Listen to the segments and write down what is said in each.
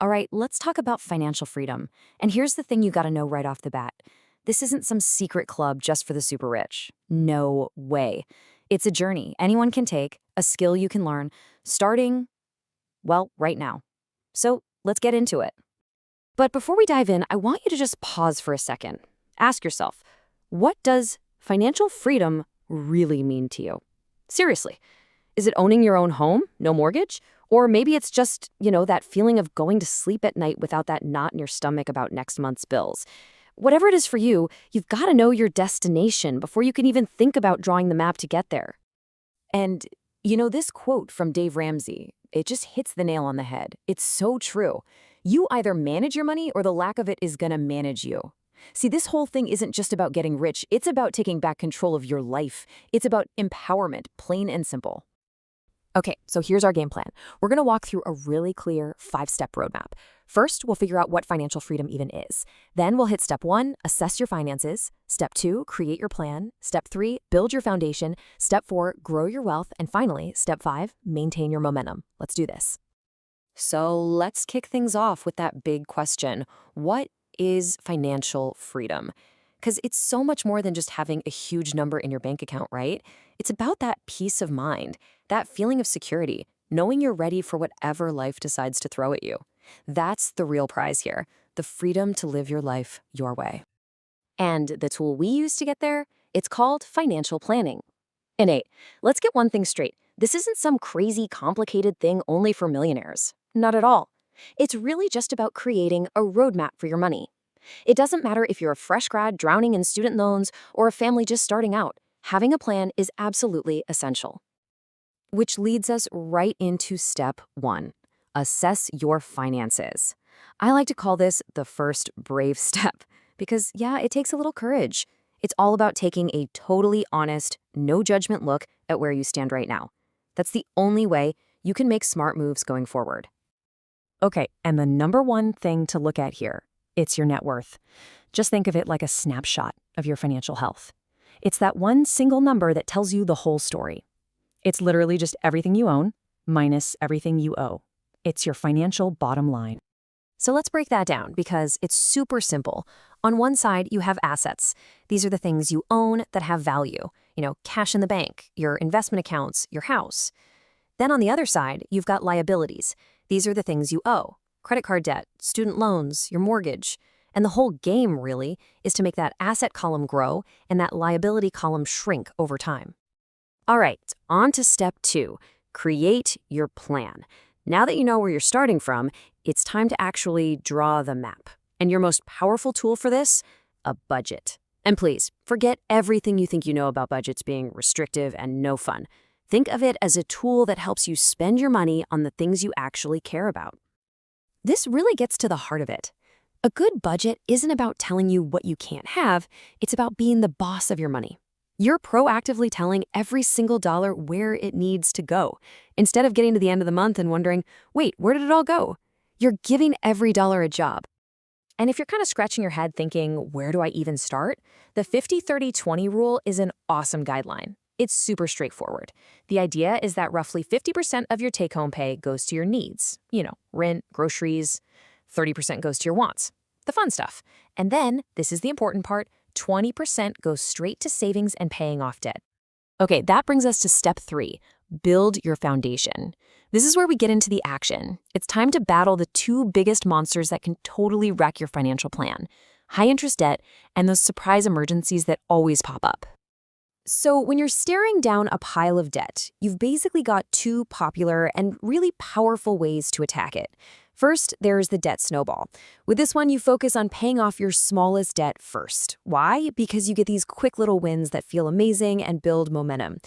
All right, let's talk about financial freedom. And here's the thing you gotta know right off the bat. This isn't some secret club just for the super rich. No way. It's a journey anyone can take, a skill you can learn, starting, well, right now. So let's get into it. But before we dive in, I want you to just pause for a second. Ask yourself, what does financial freedom really mean to you? Seriously, is it owning your own home, no mortgage? Or maybe it's just, that feeling of going to sleep at night without that knot in your stomach about next month's bills. Whatever it is for you, you've got to know your destination before you can even think about drawing the map to get there. And, this quote from Dave Ramsey, it just hits the nail on the head. It's so true. You either manage your money or the lack of it is going to manage you. See, this whole thing isn't just about getting rich. It's about taking back control of your life. It's about empowerment, plain and simple. Okay, so here's our game plan. We're going to walk through a really clear 5-step roadmap. First, we'll figure out what financial freedom even is. Then we'll hit step 1, assess your finances. Step 2, create your plan. Step 3, build your foundation. Step 4, grow your wealth. And finally, step 5, maintain your momentum. Let's do this. So let's kick things off with that big question. What is financial freedom? Because it's so much more than just having a huge number in your bank account, right? It's about that peace of mind, that feeling of security, knowing you're ready for whatever life decides to throw at you. That's the real prize here, the freedom to live your life your way. And the tool we use to get there, it's called financial planning. And Nate, let's get one thing straight. This isn't some crazy, complicated thing only for millionaires. Not at all. It's really just about creating a roadmap for your money. It doesn't matter if you're a fresh grad drowning in student loans or a family just starting out. Having a plan is absolutely essential. Which leads us right into step 1. Assess your finances. I like to call this the first brave step because, it takes a little courage. It's all about taking a totally honest, no judgment look at where you stand right now. That's the only way you can make smart moves going forward. Okay, and the number one thing to look at here, it's your net worth. Just think of it like a snapshot of your financial health. It's that one single number that tells you the whole story. It's literally just everything you own minus everything you owe. It's your financial bottom line. So let's break that down because it's super simple. On one side, you have assets. These are the things you own that have value. Cash in the bank, your investment accounts, your house. Then on the other side, you've got liabilities. These are the things you owe. Credit card debt, student loans, your mortgage. And the whole game, really, is to make that asset column grow and that liability column shrink over time. All right, on to step 2. Create your plan. Now that you know where you're starting from, it's time to actually draw the map. And your most powerful tool for this? A budget. And please, forget everything you think you know about budgets being restrictive and no fun. Think of it as a tool that helps you spend your money on the things you actually care about. This really gets to the heart of it. A good budget isn't about telling you what you can't have, it's about being the boss of your money. You're proactively telling every single dollar where it needs to go, instead of getting to the end of the month and wondering, wait, where did it all go? You're giving every dollar a job. And if you're kind of scratching your head thinking, where do I even start? The 50-30-20 rule is an awesome guideline. It's super straightforward. The idea is that roughly 50% of your take-home pay goes to your needs. Rent, groceries. 30% goes to your wants, the fun stuff. And then, this is the important part, 20% goes straight to savings and paying off debt. Okay, that brings us to step 3, build your foundation. This is where we get into the action. It's time to battle the 2 biggest monsters that can totally wreck your financial plan: high interest debt and those surprise emergencies that always pop up. So when you're staring down a pile of debt, you've basically got 2 popular and really powerful ways to attack it. First, there's the debt snowball. With this one, you focus on paying off your smallest debt first. Why? Because you get these quick little wins that feel amazing and build momentum.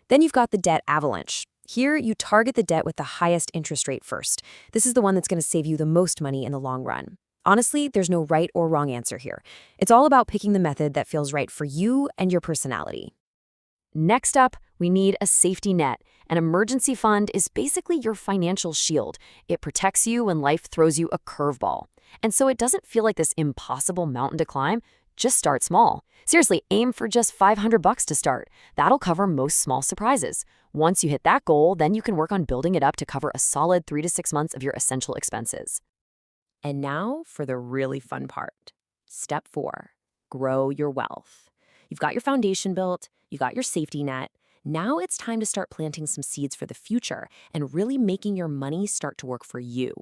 Then you've got the debt avalanche. Here, you target the debt with the highest interest rate first. This is the one that's going to save you the most money in the long run. Honestly, there's no right or wrong answer here. It's all about picking the method that feels right for you and your personality. Next up, we need a safety net. An emergency fund is basically your financial shield. It protects you when life throws you a curveball. And so it doesn't feel like this impossible mountain to climb. Just start small. Seriously, aim for just $500 to start. That'll cover most small surprises. Once you hit that goal, then you can work on building it up to cover a solid 3 to 6 months of your essential expenses. And now for the really fun part. Step 4, grow your wealth. You've got your foundation built, you got your safety net. Now it's time to start planting some seeds for the future and really making your money start to work for you.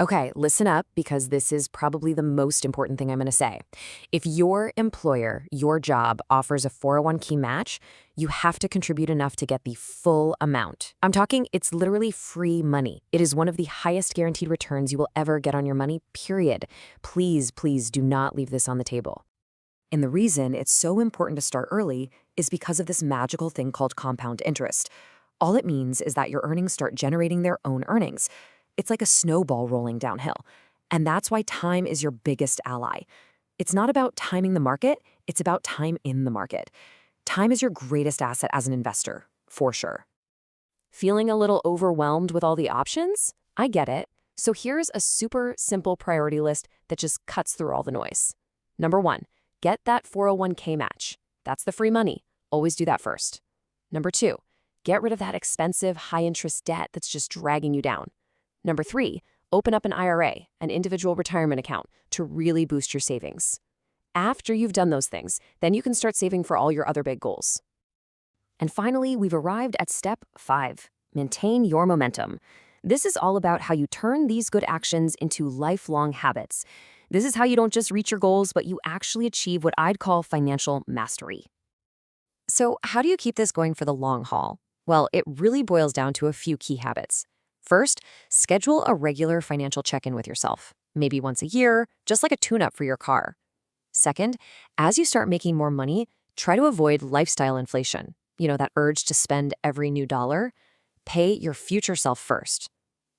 Okay, listen up because this is probably the most important thing I'm going to say. If your employer, your job, offers a 401k match, you have to contribute enough to get the full amount. I'm talking, it's literally free money. It is one of the highest guaranteed returns you will ever get on your money, period. Please, please do not leave this on the table. And the reason it's so important to start early is because of this magical thing called compound interest. All it means is that your earnings start generating their own earnings. It's like a snowball rolling downhill. And that's why time is your biggest ally. It's not about timing the market, it's about time in the market. Time is your greatest asset as an investor, for sure. Feeling a little overwhelmed with all the options? I get it. So here's a super simple priority list that just cuts through all the noise. Number 1, get that 401k match. That's the free money. Always do that first. Number 2, get rid of that expensive, high-interest debt that's just dragging you down. Number 3, open up an IRA, an individual retirement account, to really boost your savings. After you've done those things, then you can start saving for all your other big goals. And finally, we've arrived at step 5, maintain your momentum. This is all about how you turn these good actions into lifelong habits. This is how you don't just reach your goals, but you actually achieve what I'd call financial mastery. So, how do you keep this going for the long haul? Well, it really boils down to a few key habits. First, schedule a regular financial check-in with yourself, maybe once a year, just like a tune-up for your car. Second, as you start making more money, try to avoid lifestyle inflation. You know, that urge to spend every new dollar. Pay your future self first.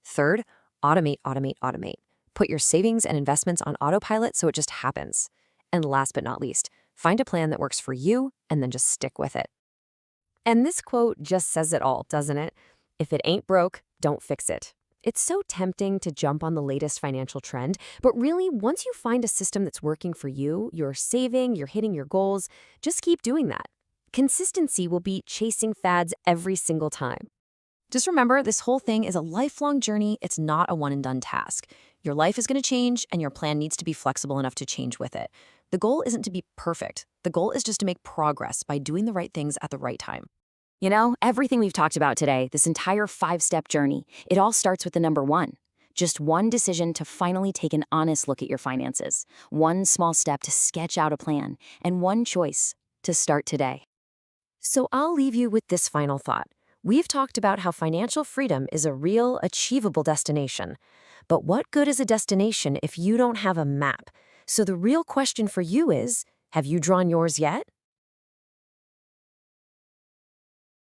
Third, automate, automate, automate. Put your savings and investments on autopilot so it just happens. And last but not least, find a plan that works for you and then just stick with it. And this quote just says it all, doesn't it? If it ain't broke, don't fix it. It's so tempting to jump on the latest financial trend, but really, once you find a system that's working for you, you're saving, you're hitting your goals, just keep doing that. Consistency will beat chasing fads every single time. Just remember, this whole thing is a lifelong journey. It's not a one-and-done task. Your life is going to change, and your plan needs to be flexible enough to change with it. The goal isn't to be perfect. The goal is just to make progress by doing the right things at the right time. You know, everything we've talked about today, this entire 5-step journey, it all starts with the number 1. Just one decision to finally take an honest look at your finances. One small step to sketch out a plan. And one choice to start today. So I'll leave you with this final thought. We've talked about how financial freedom is a real, achievable destination. But what good is a destination if you don't have a map? So the real question for you is, have you drawn yours yet?